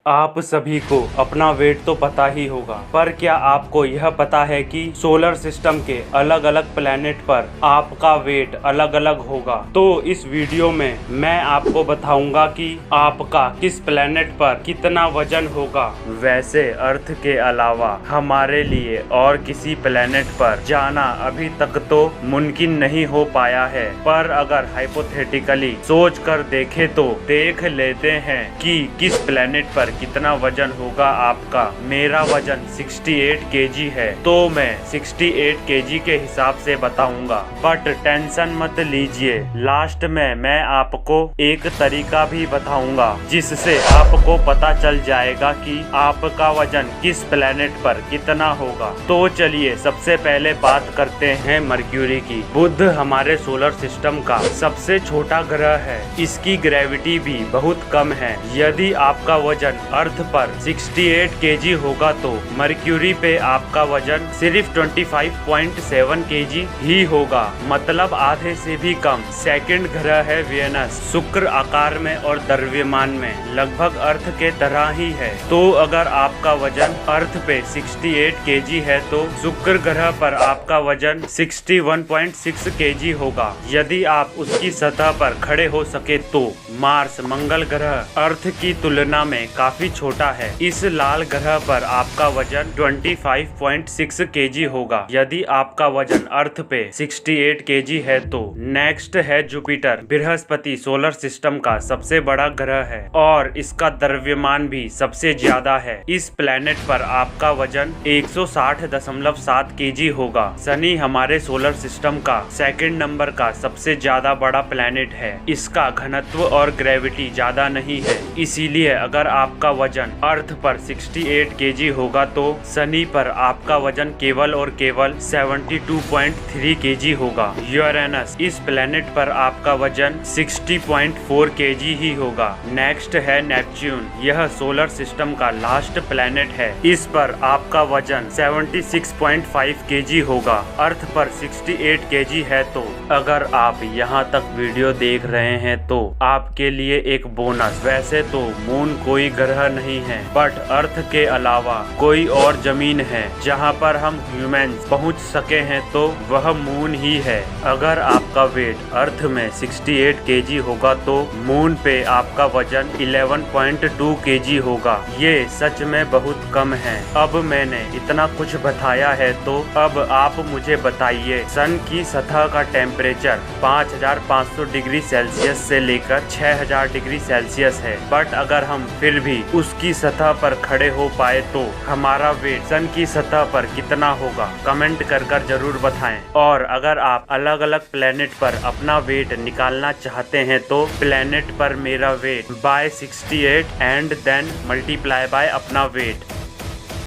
आप सभी को अपना वेट तो पता ही होगा, पर क्या आपको यह पता है कि सोलर सिस्टम के अलग अलग प्लैनेट पर आपका वेट अलग अलग होगा। तो इस वीडियो में मैं आपको बताऊंगा कि आपका किस प्लैनेट पर कितना वजन होगा। वैसे अर्थ के अलावा हमारे लिए और किसी प्लैनेट पर जाना अभी तक तो मुमकिन नहीं हो पाया है, पर अगर हाइपोथेटिकली सोच कर देखें तो देख लेते हैं कि किस प्लैनेट पर कितना वजन होगा आपका। मेरा वजन 68 केजी है, तो मैं 68 केजी के हिसाब से बताऊंगा। बट टेंशन मत लीजिए, लास्ट में मैं आपको एक तरीका भी बताऊंगा जिससे आपको पता चल जाएगा कि आपका वजन किस प्लेनेट पर कितना होगा। तो चलिए सबसे पहले बात करते हैं मर्क्यूरी की। बुध हमारे सोलर सिस्टम का सबसे छोटा ग्रह है, इसकी ग्रेविटी भी बहुत कम है। यदि आपका वजन अर्थ पर 68 केजी होगा तो मर्क्यूरी पे आपका वजन सिर्फ 25.7 केजी ही होगा, मतलब आधे से भी कम। सेकंड ग्रह है वेनस। शुक्र आकार में और द्रव्यमान में लगभग अर्थ के तरह ही है। तो अगर आपका वजन अर्थ पे 68 केजी है तो शुक्र ग्रह पर आपका वजन 61.6 केजी होगा। यदि आप उसकी सतह पर खड़े हो सके तो मार्स मंगल ग्रह अर्थ की तुलना में काफी छोटा है। इस लाल ग्रह पर आपका वजन 25.6 केजी होगा। यदि आपका वजन अर्थ पे 68 केजी है तो नेक्स्ट है जुपिटर। बृहस्पति सोलर सिस्टम का सबसे बड़ा ग्रह है और इसका द्रव्यमान भी सबसे ज्यादा है। इस प्लेनेट पर आपका वजन 160.7 केजी होगा। शनि हमारे सोलर सिस्टम का सेकंड नंबर का सबसे ज्यादा बड़ा प्लेनेट है। इसका घनत्व और ग्रेविटी ज्यादा नहीं है, इसीलिए अगर आपका वजन अर्थ पर 68 केजी होगा तो शनि पर आपका वजन केवल और केवल 72.3 केजी होगा। यूरेनस इस प्लेनेट पर आपका वजन 60.4 केजी ही होगा। नेक्स्ट है नेपच्यून। यह सोलर सिस्टम का लास्ट प्लेनेट है। इस पर आपका वजन 76.5 केजी होगा। अर्थ पर 68 केजी है। तो अगर आप यहाँ तक वीडियो देख रहे हैं तो आपके लिए एक बोनस। वैसे तो मून कोई ग्रह नहीं है, बट अर्थ के अलावा कोई और जमीन है जहां पर हम ह्यूमंस पहुंच सके हैं तो वह मून ही है। अगर आपका वेट अर्थ में 68 केजी होगा तो मून पे आपका वजन 11.2 केजी होगा। ये सच में बहुत कम है। अब मैंने इतना कुछ बताया है तो अब आप मुझे बताइए, सन की सतह का टेम्परेचर 5500 डिग्री सेल्सियस से लेकर 6000 डिग्री सेल्सियस है, बट अगर हम फिर भी उसकी सतह पर खड़े हो पाए तो हमारा वेट सन की सतह पर कितना होगा, कमेंट कर जरूर बताएं। और अगर आप अलग अलग प्लेनेट पर अपना वेट निकालना चाहते हैं तो प्लेनेट पर मेरा weight by 68 and then multiply by अपना वेट